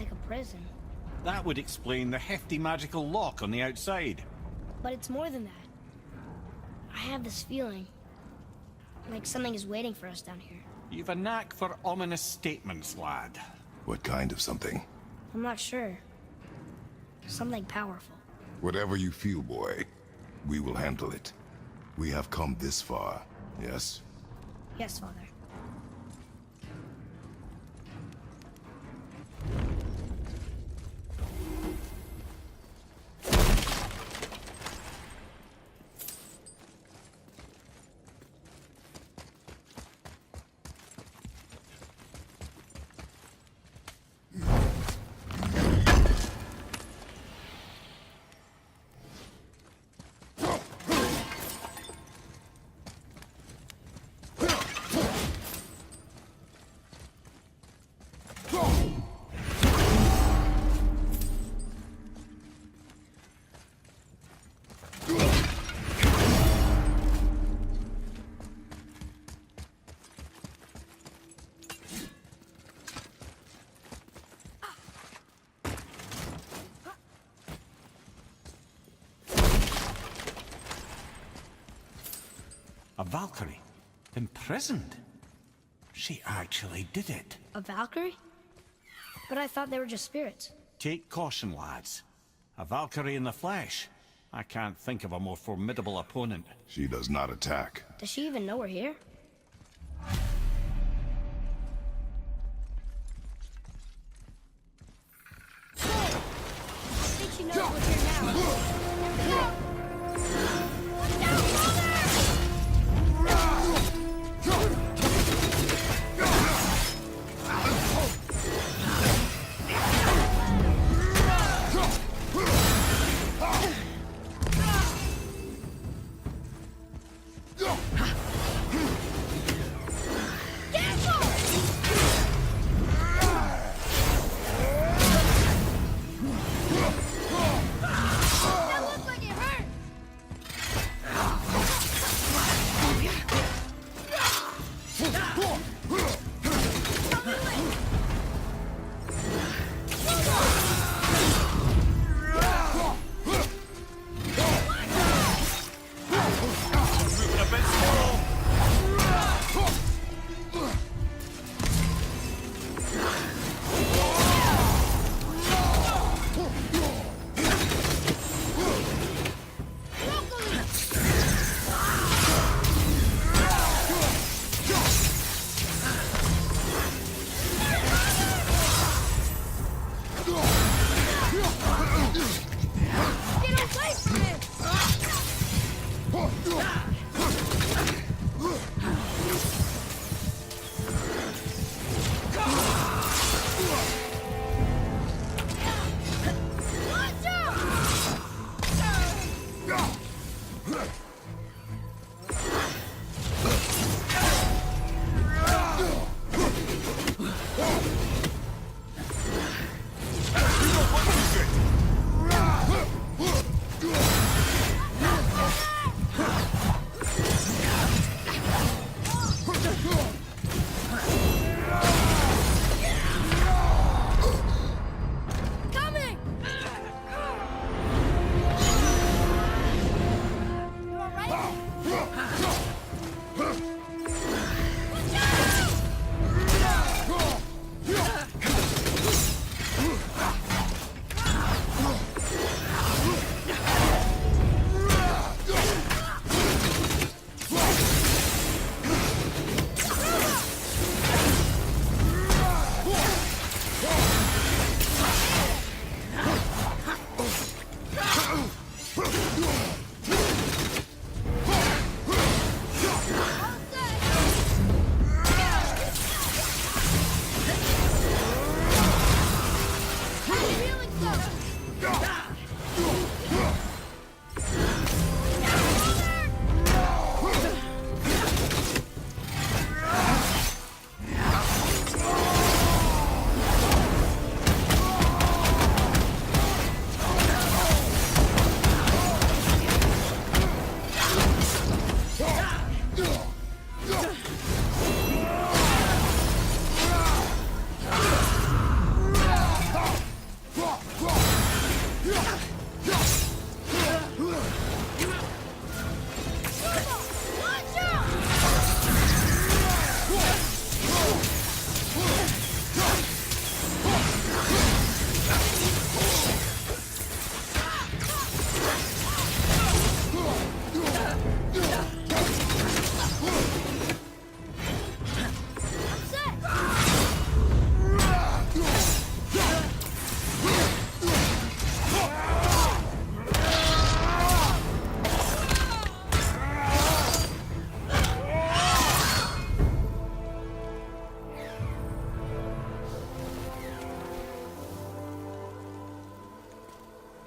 like a prison. That would explain the hefty magical lock on the outside. But it's more than that. I have this feeling, like something is waiting for us down here. You've a knack for ominous statements, lad. What kind of something? I'm not sure. Something powerful. Whatever you feel, boy, we will handle it. We have come this far, yes? Yes, Father. A Valkyrie? Imprisoned? She actually did it. A Valkyrie? But I thought they were just spirits. Take caution, lads. A Valkyrie in the flesh. I can't think of a more formidable opponent. She does not attack. Does she even know we're here? I think she knows we're here now.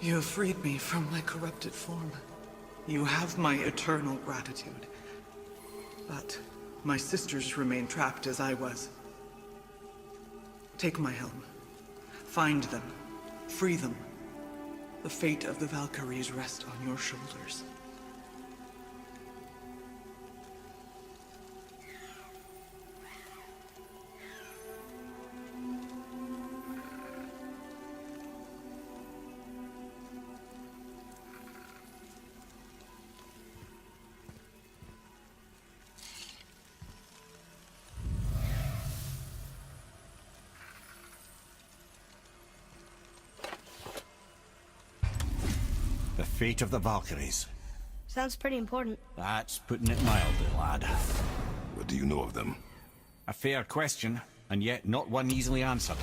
You have freed me from my corrupted form. You have my eternal gratitude. But my sisters remain trapped as I was. Take my helm. Find them. Free them. The fate of the Valkyries rests on your shoulders. The fate of the Valkyries. Sounds pretty important. That's putting it mildly, lad. What do you know of them? A fair question, and yet not one easily answered.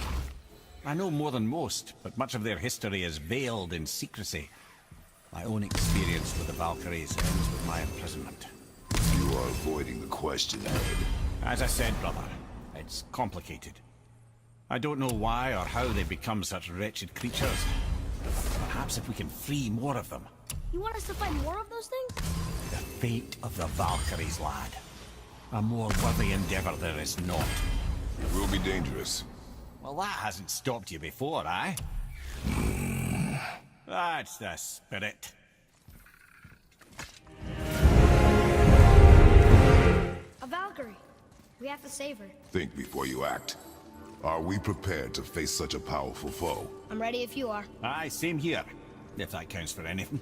I know more than most, but much of their history is veiled in secrecy. My own experience with the Valkyries ends with my imprisonment. You are avoiding the question, Ed. As I said, brother, it's complicated. I don't know why or how they become such wretched creatures. Perhaps if we can free more of them. You want us to fight more of those things? The fate of the Valkyries, lad. A more worthy endeavor there is not. It will be dangerous. Well, that hasn't stopped you before, eh? That's the spirit. A Valkyrie. We have to save her. Think before you act. Are we prepared to face such a powerful foe? I'm ready if you are. Aye, same here. If that counts for anything.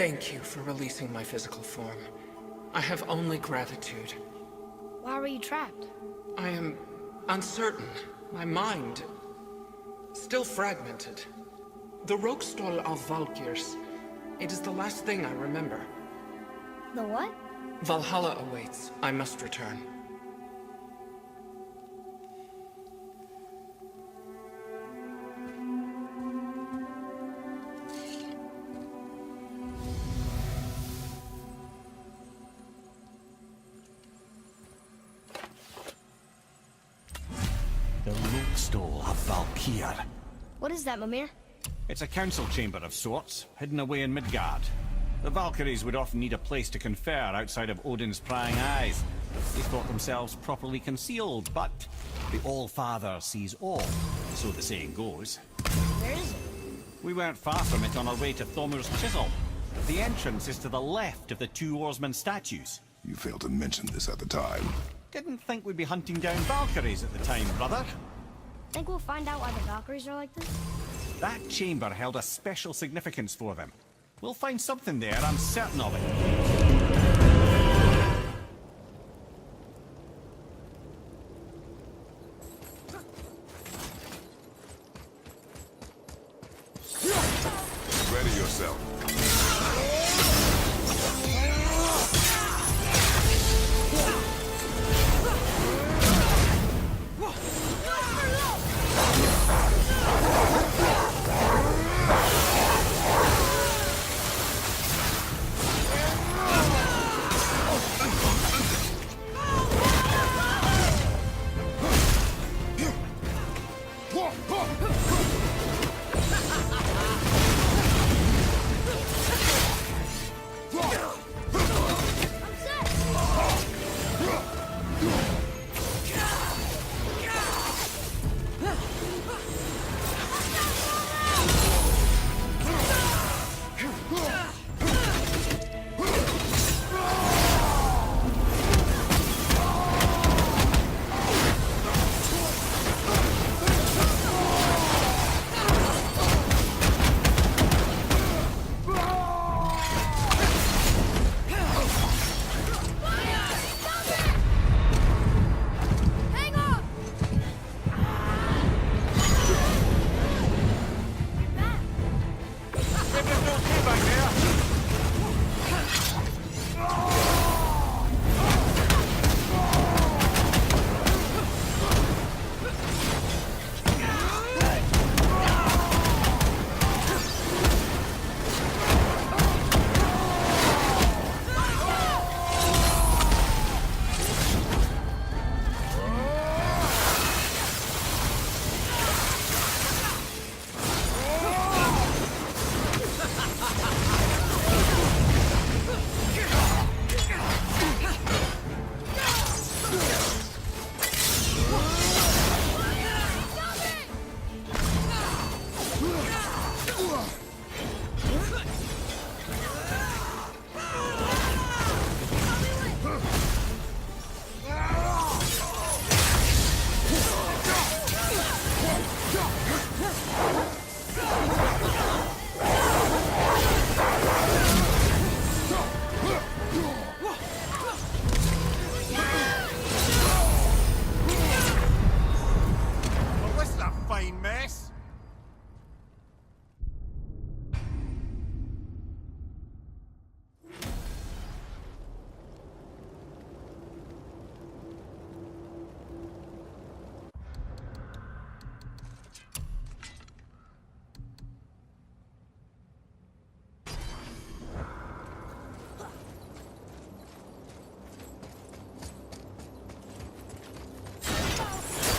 Thank you for releasing my physical form. I have only gratitude. Why were you trapped? I am uncertain. My mind still fragmented. The Rokstol of Valkyries. It is the last thing I remember. The what? Valhalla awaits. I must return. The Rokstol of Valkyr. What is that, Mimir? It's a council chamber of sorts, hidden away in Midgard. The Valkyries would often need a place to confer outside of Odin's prying eyes. They thought themselves properly concealed, but the All-Father sees all, so the saying goes. Where is it? We weren't far from it on our way to Thomur's Chisel. The entrance is to the left of the two oarsmen statues. You failed to mention this at the time. Didn't think we'd be hunting down Valkyries at the time, brother. Think we'll find out why the Valkyries are like this? That chamber held a special significance for them. We'll find something there, I'm certain of it. Ready yourself.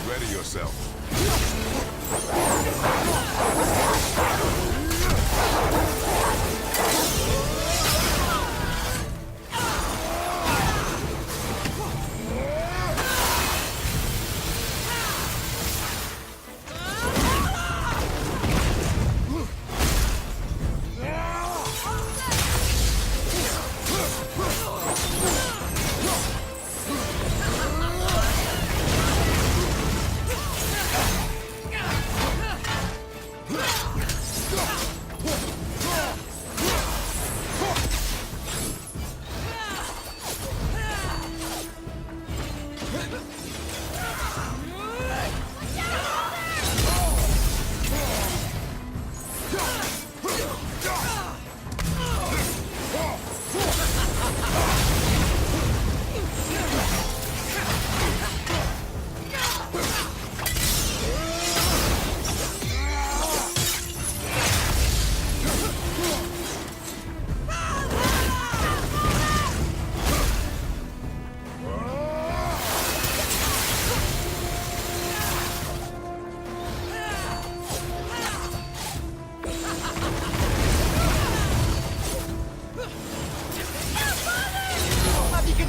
Ready yourself.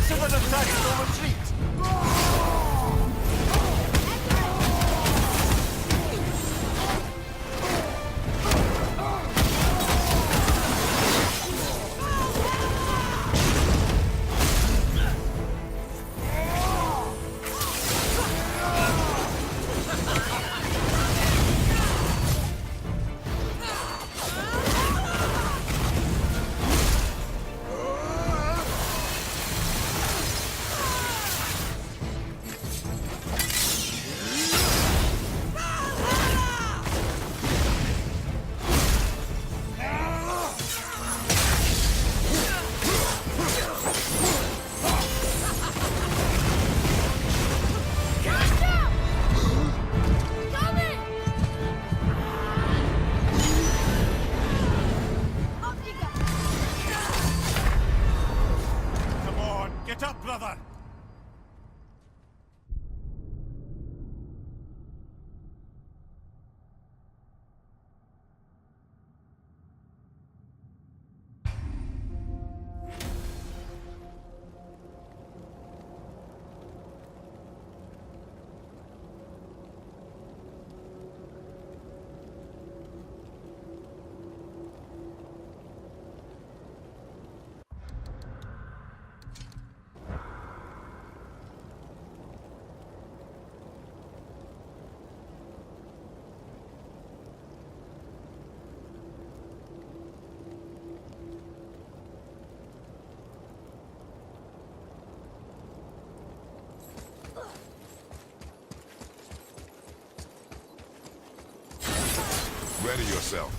Consider the tactical retreat! Come on, get up, brother! Ready yourself.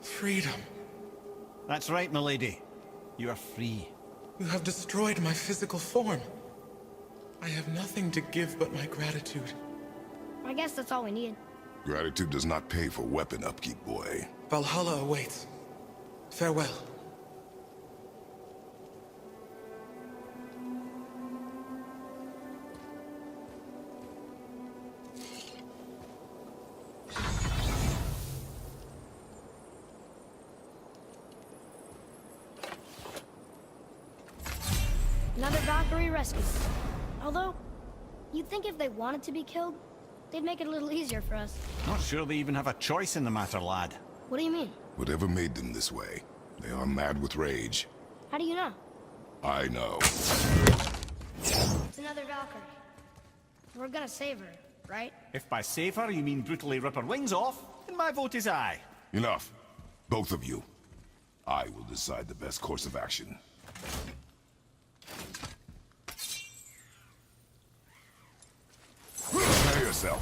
Freedom. That's right, milady. You are free. You have destroyed my physical form. I have nothing to give but my gratitude. I guess that's all we need. Gratitude does not pay for weapon upkeep, boy. Valhalla awaits. Farewell. Another Valkyrie rescue. Although, you'd think if they wanted to be killed, they'd make it a little easier for us. Not sure they even have a choice in the matter, lad. What do you mean? Whatever made them this way, they are mad with rage. How do you know? I know. It's another Valkyrie. We're gonna save her, right? If by save her you mean brutally rip her wings off, then my vote is aye. Enough. Both of you. I will decide the best course of action. Prepare yourself.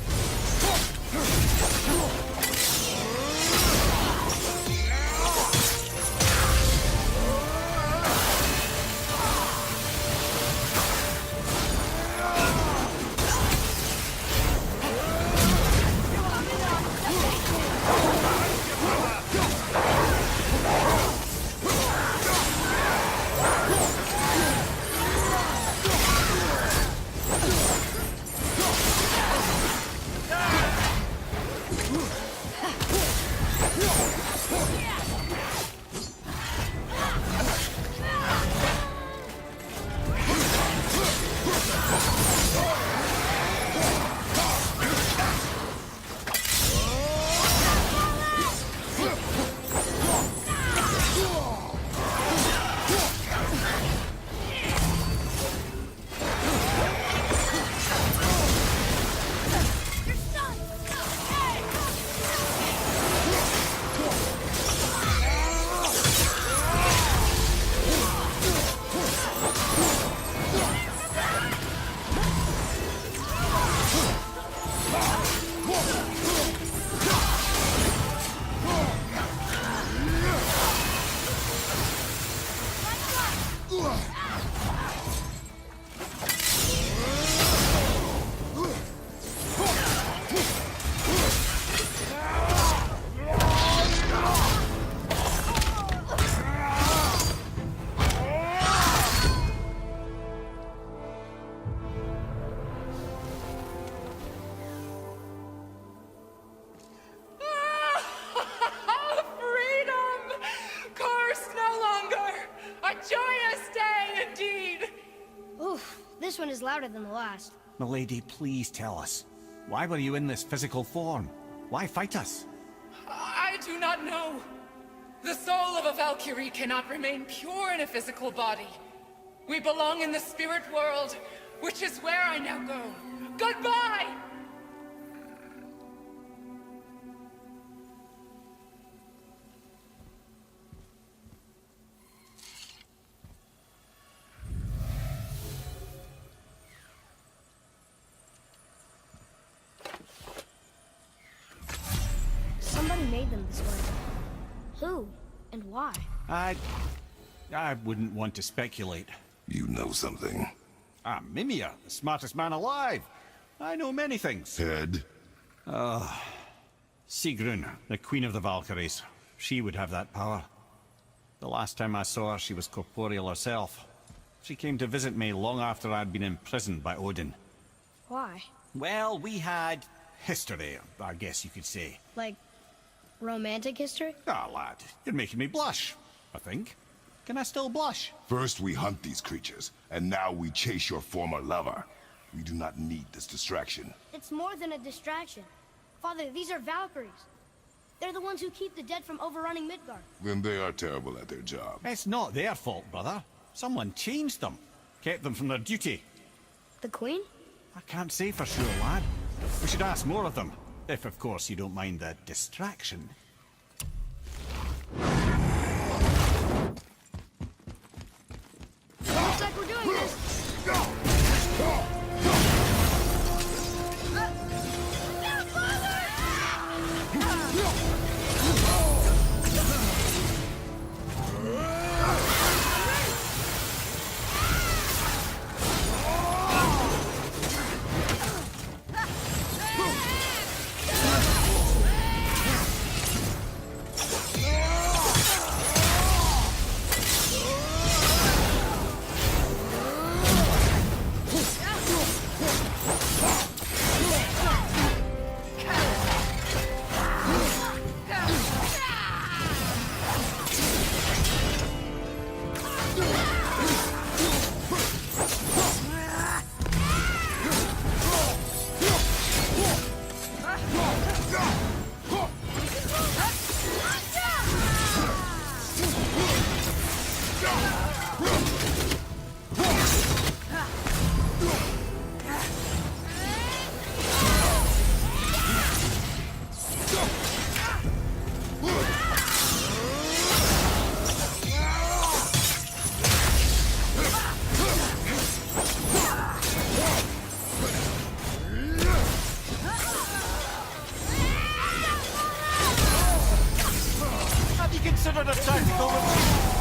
This one is louder than the last. Milady, please tell us. Why were you in this physical form? Why fight us? I do not know. The soul of a Valkyrie cannot remain pure in a physical body. We belong in the spirit world, which is where I now go. Goodbye! Somebody made them this way. Who? And why? I wouldn't want to speculate. You know something. I'm Mimir, the smartest man alive. I know many things. Head? Sigrun, the queen of the Valkyries. She would have that power. The last time I saw her, she was corporeal herself. She came to visit me long after I'd been imprisoned by Odin. Why? Well, we had history, I guess you could say. Like, romantic history? Ah, lad, you're making me blush, I think. Can I still blush? First we hunt these creatures, and now we chase your former lover. We do not need this distraction. It's more than a distraction. Father, these are Valkyries. They're the ones who keep the dead from overrunning Midgard. Then they are terrible at their job. It's not their fault, brother. Someone changed them. Kept them from their duty. The Queen? I can't say for sure, lad. We should ask more of them. If, of course, you don't mind the distraction. Looks like we're doing this. Considered attack, Thomas!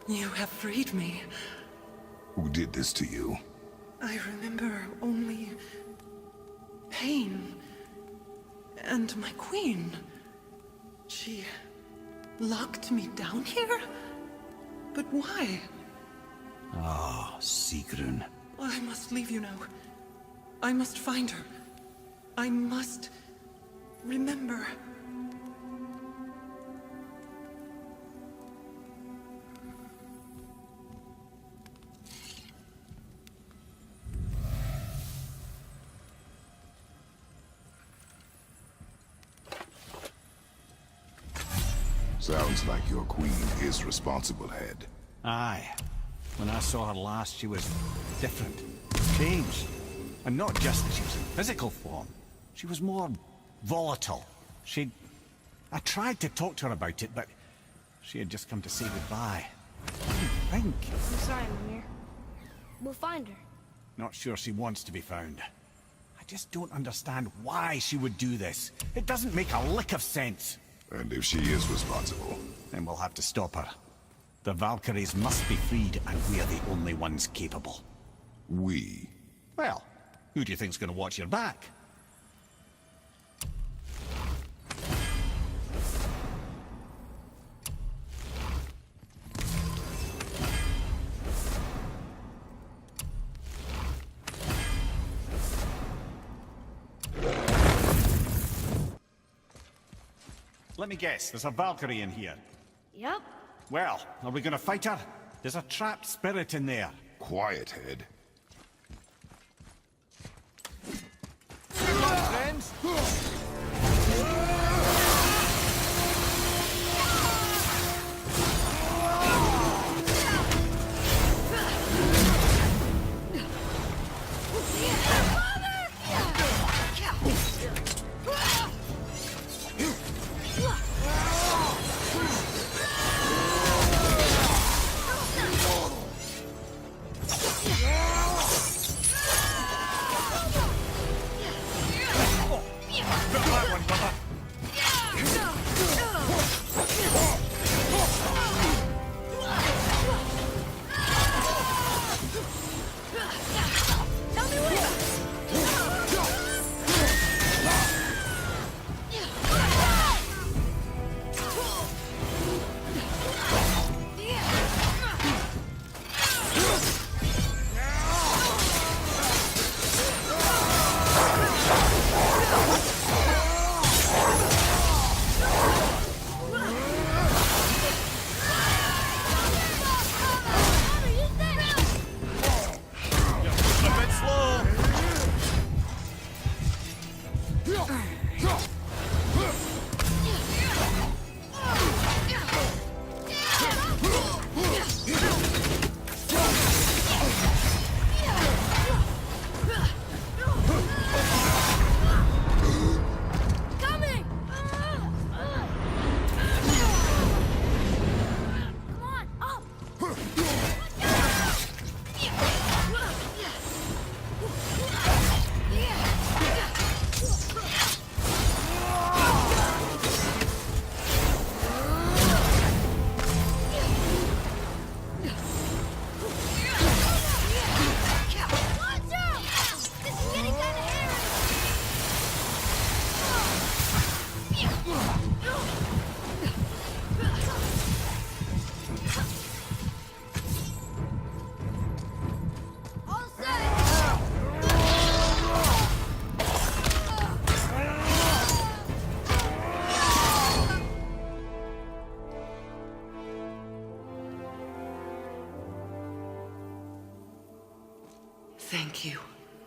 You have freed me. Who did this to you? I remember only pain. And my queen. She locked me down here? But why? Ah, Sigrun. I must leave you now. I must find her. I must remember. Sounds like your queen is responsible, Head. Aye. When I saw her last, she was different. Changed. And not just that she was in physical form. She was more volatile. I tried to talk to her about it, but she had just come to say goodbye. I think. I'm sorry, Mimir. We'll find her. Not sure she wants to be found. I just don't understand why she would do this. It doesn't make a lick of sense. And if she is responsible, Then we'll have to stop her. The Valkyries must be freed, and we're the only ones capable. we... Well, who do you think's gonna watch your back? Let me guess, there's a Valkyrie in here. Yep. Well, are we gonna fight her? There's a trapped spirit in there. Quiet, Head. Come on, friends!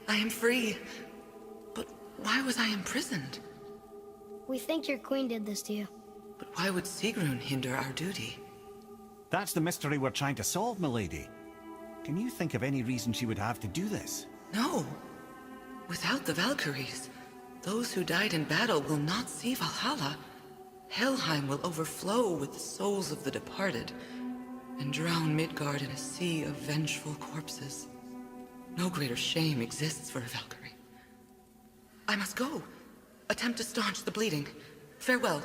I am free. But why was I imprisoned? We think your queen did this to you. But why would Sigrun hinder our duty? That's the mystery we're trying to solve, milady. Can you think of any reason she would have to do this? No. Without the Valkyries, those who died in battle will not see Valhalla. Helheim will overflow with the souls of the departed, and drown Midgard in a sea of vengeful corpses. No greater shame exists for a Valkyrie. I must go. Attempt to staunch the bleeding. Farewell.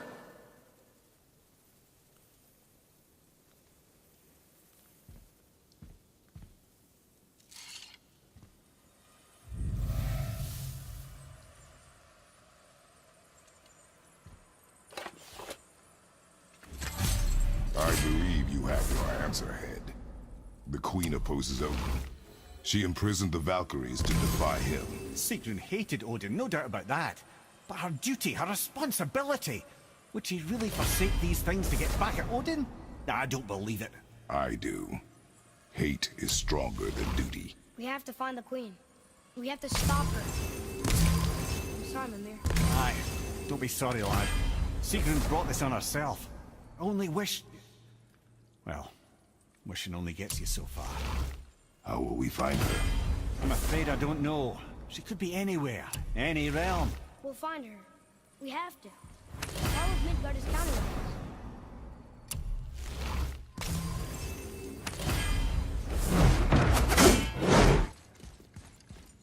I believe you have your answer, Head. The Queen opposes Odin. She imprisoned the Valkyries to defy him. Sigrun hated Odin, no doubt about that. But her duty, her responsibility. Would she really forsake these things to get back at Odin? I don't believe it. I do. Hate is stronger than duty. We have to find the queen. We have to stop her. I'm sorry, Mimir. Aye, don't be sorry, lad. Sigrun brought this on herself. Only wish... Well, wishing only gets you so far. How will we find her? I'm afraid I don't know. She could be anywhere, any realm. We'll find her. We have to. All of Midgard is counting on us.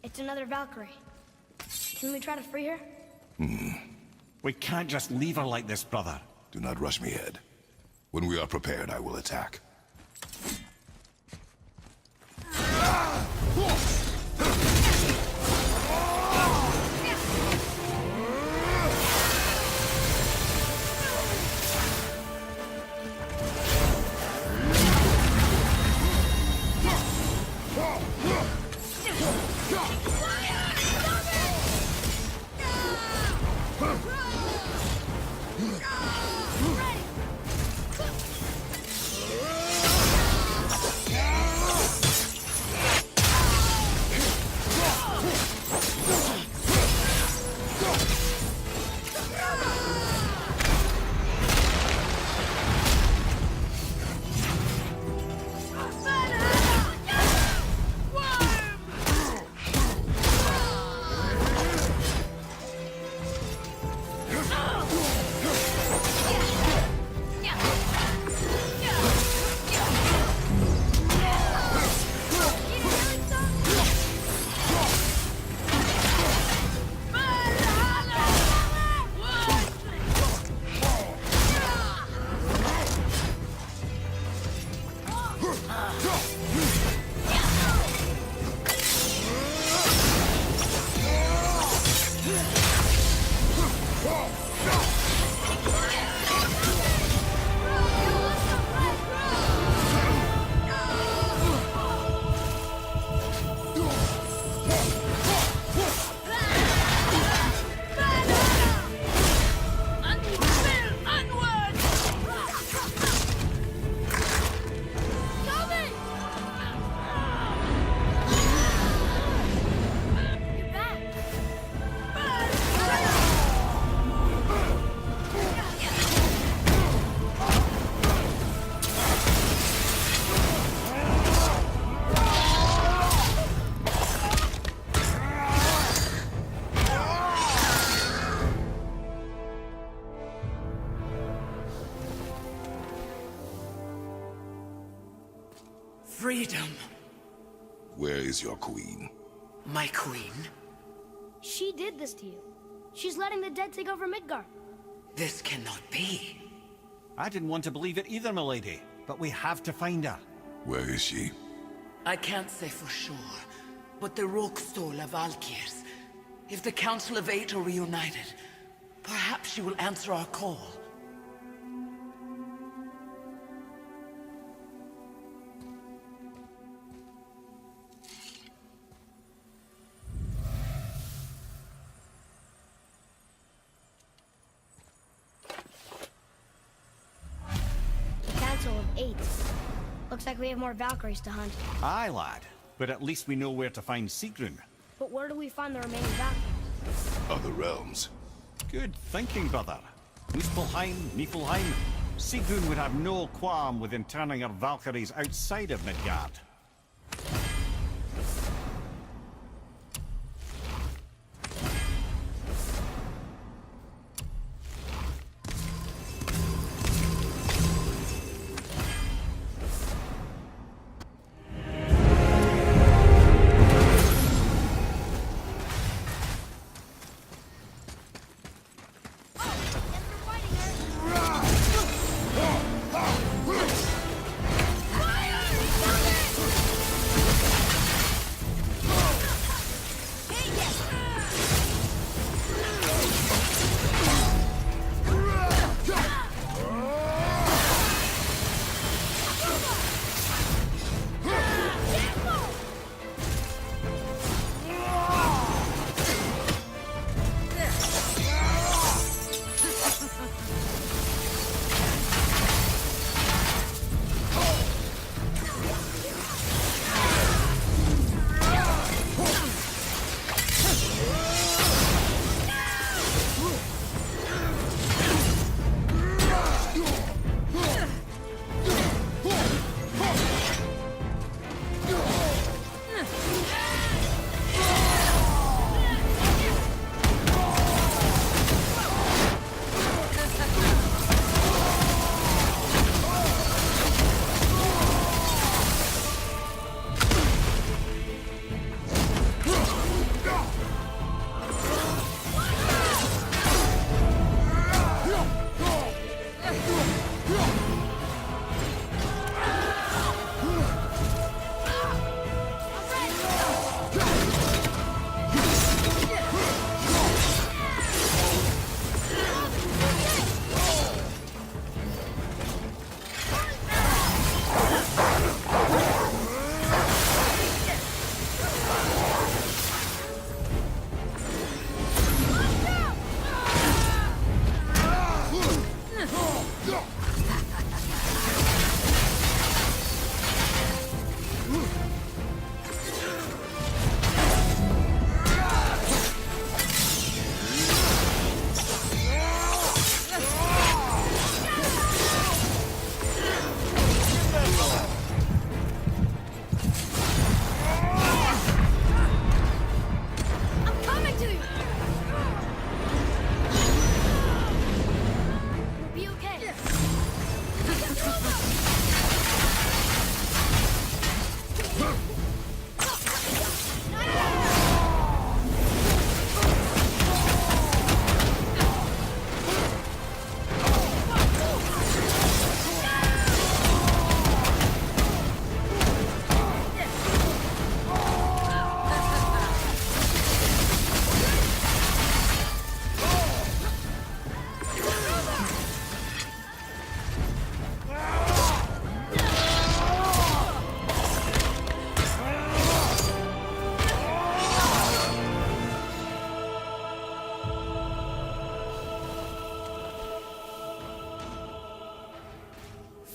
It's another Valkyrie. Can we try to free her? We can't just leave her like this, brother. Do not rush me, Head. When we are prepared, I will attack. Freedom. Where is your queen? My queen? She did this to you. She's letting the dead take over Midgard. This cannot be. I didn't want to believe it either, milady. But we have to find her. Where is she? I can't say for sure, but the Rokstol of Valkyries. If the Council of Eight are reunited, perhaps she will answer our call. Council of Eight. Looks like we have more Valkyries to hunt. Aye, lad. But at least we know where to find Sigrun. But where where do we find the remaining Valkyries? Other realms. Good thinking, brother. Muspelheim, Niflheim. Sigrun would have no qualm with interning her Valkyries outside of Midgard.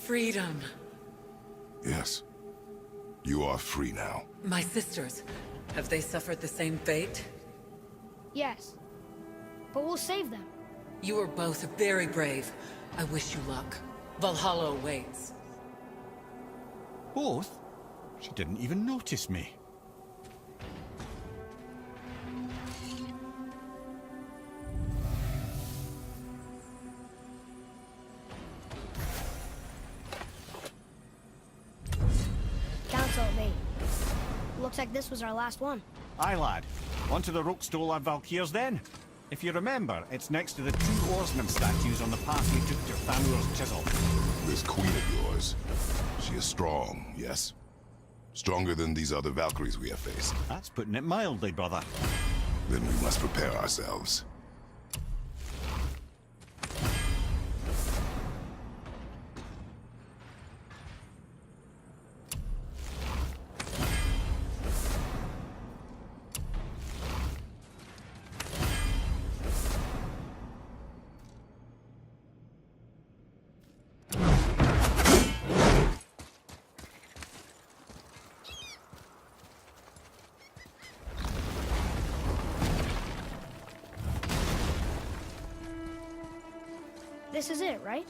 Freedom. Yes. You are free now. My sisters, have they suffered the same fate? Yes. But we'll save them. You are both very brave. I wish you luck. Valhalla awaits. Both? She didn't even notice me. Council of 8. Looks like this was our last one. Aye, lad. On to the Rokestola Valkyries then. If you remember, it's next to the two oarsman statues on the path we took to Thamur's chisel. This queen of yours, she is strong, yes? Stronger than these other Valkyries we have faced. That's putting it mildly, brother. Then we must prepare ourselves. This is it, right?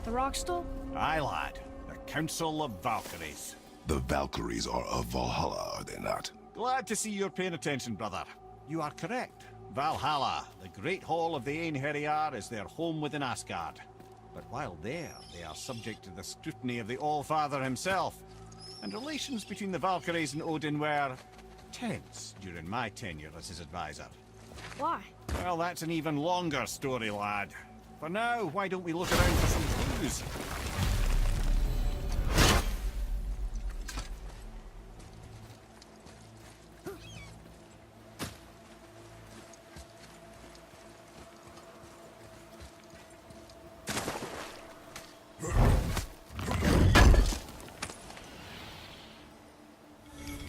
The rock stool? Aye, lad. The Council of Valkyries. The Valkyries are of Valhalla, are they not? Glad to see you're paying attention, brother. You are correct. Valhalla, the great hall of the Einherjar, is their home within Asgard. But while there, they are subject to the scrutiny of the All-Father himself. And relations between the Valkyries and Odin were tense during my tenure as his advisor. Why? Well, that's an even longer story, lad. For now, why don't we look around for some clues?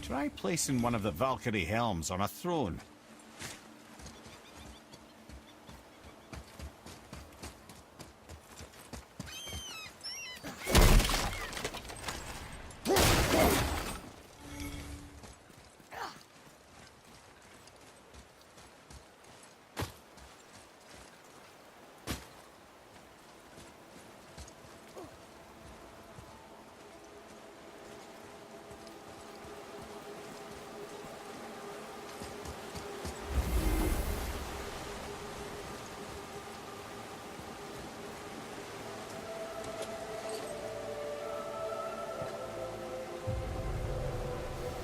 Try placing one of the Valkyrie helms on a throne.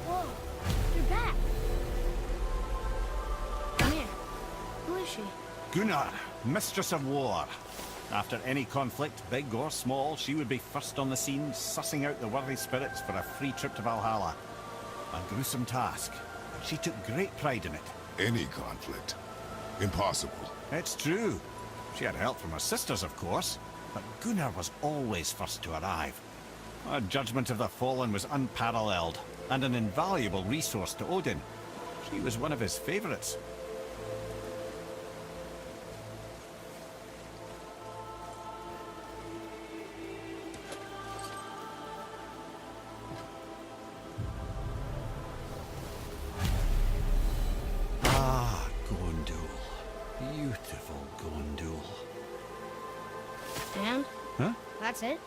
Whoa, you're back. Come here. Who is she? Gunnar, Mistress of War. After any conflict, big or small, she would be first on the scene, sussing out the worthy spirits for a free trip to Valhalla. A gruesome task, but she took great pride in it. Any conflict. Impossible. It's true. She had help from her sisters, of course, but Gunnar was always first to arrive. Her judgment of the fallen was unparalleled, and an invaluable resource to Odin. She was one of his favorites. Ah, Gondul. Beautiful Gondul. And? Huh? That's it?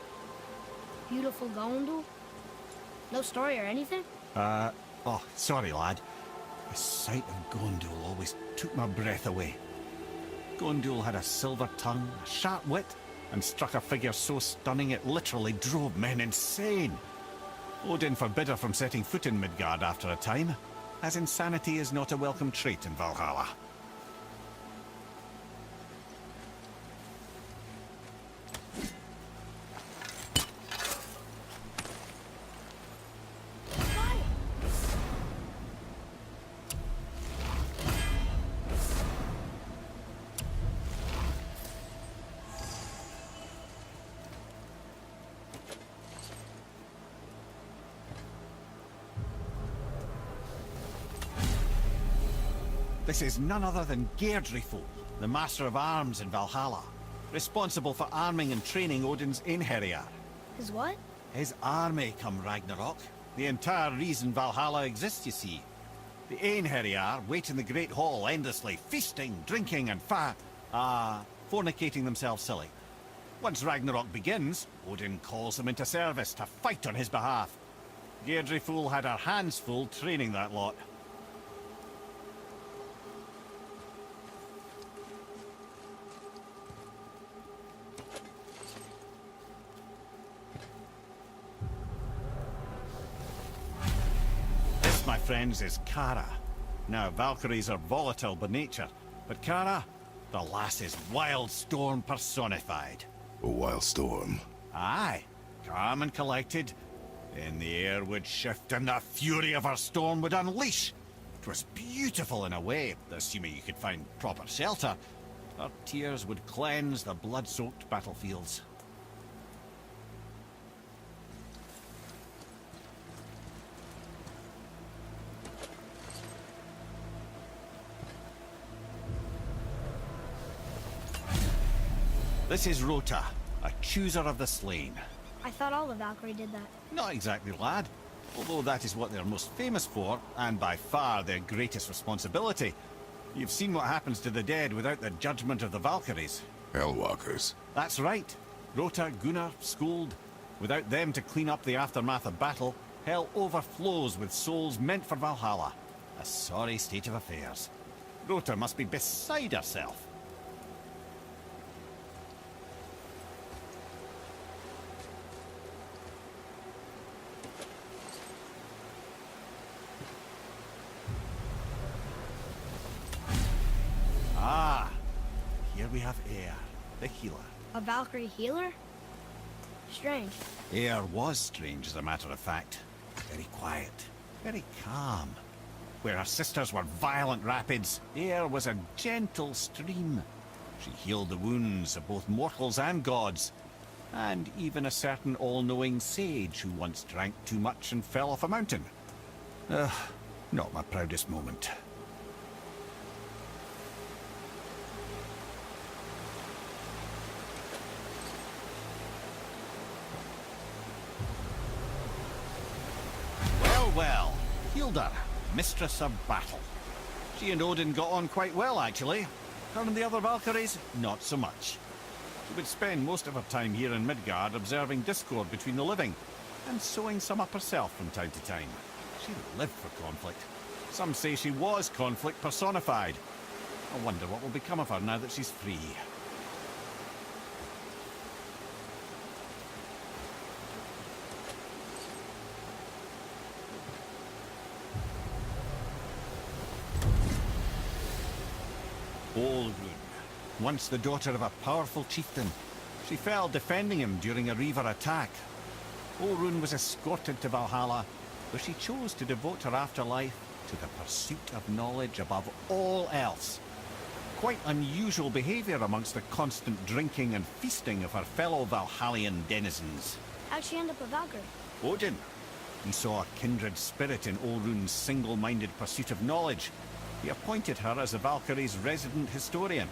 Beautiful Gondul? No story or anything? Oh, sorry, lad. The sight of Gondul always took my breath away. Gondul had a silver tongue, a sharp wit, and struck a figure so stunning it literally drove men insane. Odin forbid her from setting foot in Midgard after a time, as insanity is not a welcome trait in Valhalla. This is none other than Geirdriful, the Master of Arms in Valhalla, responsible for arming and training Odin's Einherjar. His what? His army come Ragnarok. The entire reason Valhalla exists, you see. The Einherjar wait in the Great Hall endlessly, feasting, drinking, and fornicating themselves silly. Once Ragnarok begins, Odin calls them into service to fight on his behalf. Geirdriful had her hands full training that lot. My friends, is Kara. Now, Valkyries are volatile by nature, but Kara, the lass is wild storm personified. A wild storm. Aye, calm and collected. Then the air would shift and the fury of her storm would unleash. It was beautiful in a way, assuming you could find proper shelter. Her tears would cleanse the blood-soaked battlefields. This is Rota, a chooser of the slain. I thought all the Valkyrie did that. Not exactly, lad. Although that is what they're most famous for, and by far their greatest responsibility. You've seen what happens to the dead without the judgment of the Valkyries. Hellwalkers. That's right. Rota, Gunnar, Skuld. Without them to clean up the aftermath of battle, hell overflows with souls meant for Valhalla. A sorry state of affairs. Rota must be beside herself. Ah, here we have Air, the healer. A Valkyrie healer? Strange. Air was strange, as a matter of fact. Very quiet, very calm. Where her sisters were violent rapids, Air was a gentle stream. She healed the wounds of both mortals and gods, and even a certain all-knowing sage who once drank too much and fell off a mountain. Not my proudest moment. Well, Hilda, mistress of battle. She and Odin got on quite well, actually. Her and the other Valkyries, not so much. She would spend most of her time here in Midgard observing discord between the living, and sewing some up herself from time to time. She lived for conflict. Some say she was conflict personified. I wonder what will become of her now that she's free. Olrun, once the daughter of a powerful chieftain. She fell defending him during a Reaver attack. Olrun was escorted to Valhalla, where she chose to devote her afterlife to the pursuit of knowledge above all else. Quite unusual behavior amongst the constant drinking and feasting of her fellow Valhallian denizens. How'd she end up a Valkyrie? Odin. He saw a kindred spirit in Olrun's single-minded pursuit of knowledge. He appointed her as the Valkyrie's resident historian.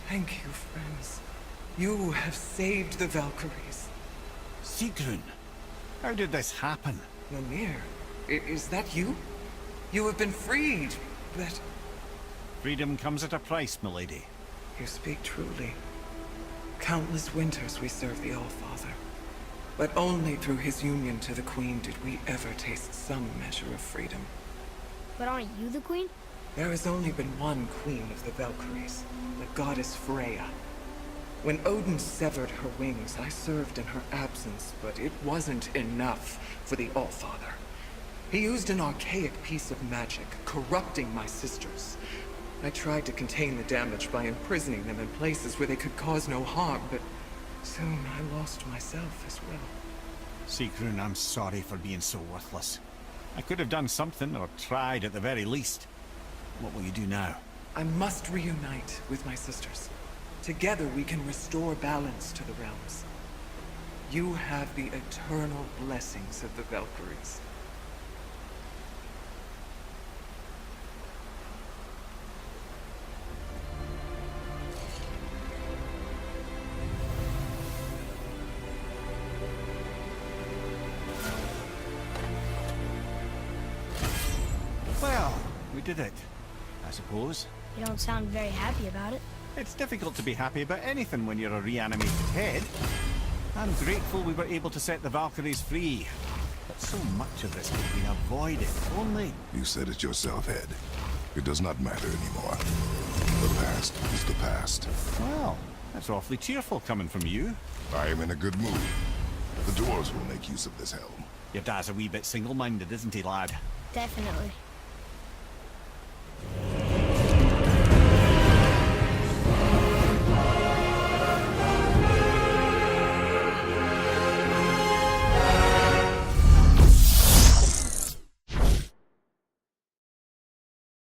Thank you, friends. You have saved the Valkyries. Sigrun, how did this happen? Mimir, is that you? You have been freed, but... Freedom comes at a price, milady. You speak truly. Countless winters we served the All-Father. But only through his union to the Queen did we ever taste some measure of freedom. But aren't you the queen? There has only been one Queen of the Valkyries, the goddess Freya. When Odin severed her wings, I served in her absence, but it wasn't enough for the All-Father. He used an archaic piece of magic, corrupting my sisters. I tried to contain the damage by imprisoning them in places where they could cause no harm, but soon I lost myself as well. Sigrun, I'm sorry for being so worthless. I could have done something, or tried at the very least. What will you do now? I must reunite with my sisters. Together we can restore balance to the realms. You have the eternal blessings of the Valkyries. Well, we did it, I suppose. You don't sound very happy about it. It's difficult to be happy about anything when you're a reanimated head. I'm grateful we were able to set the Valkyries free. But so much of this could have been avoided, if only... You said it yourself, Head. It does not matter anymore. The past is the past. Well, that's awfully cheerful coming from you. I am in a good mood. The dwarves will make use of this helm. Your dad's a wee bit single-minded, isn't he, lad? Definitely.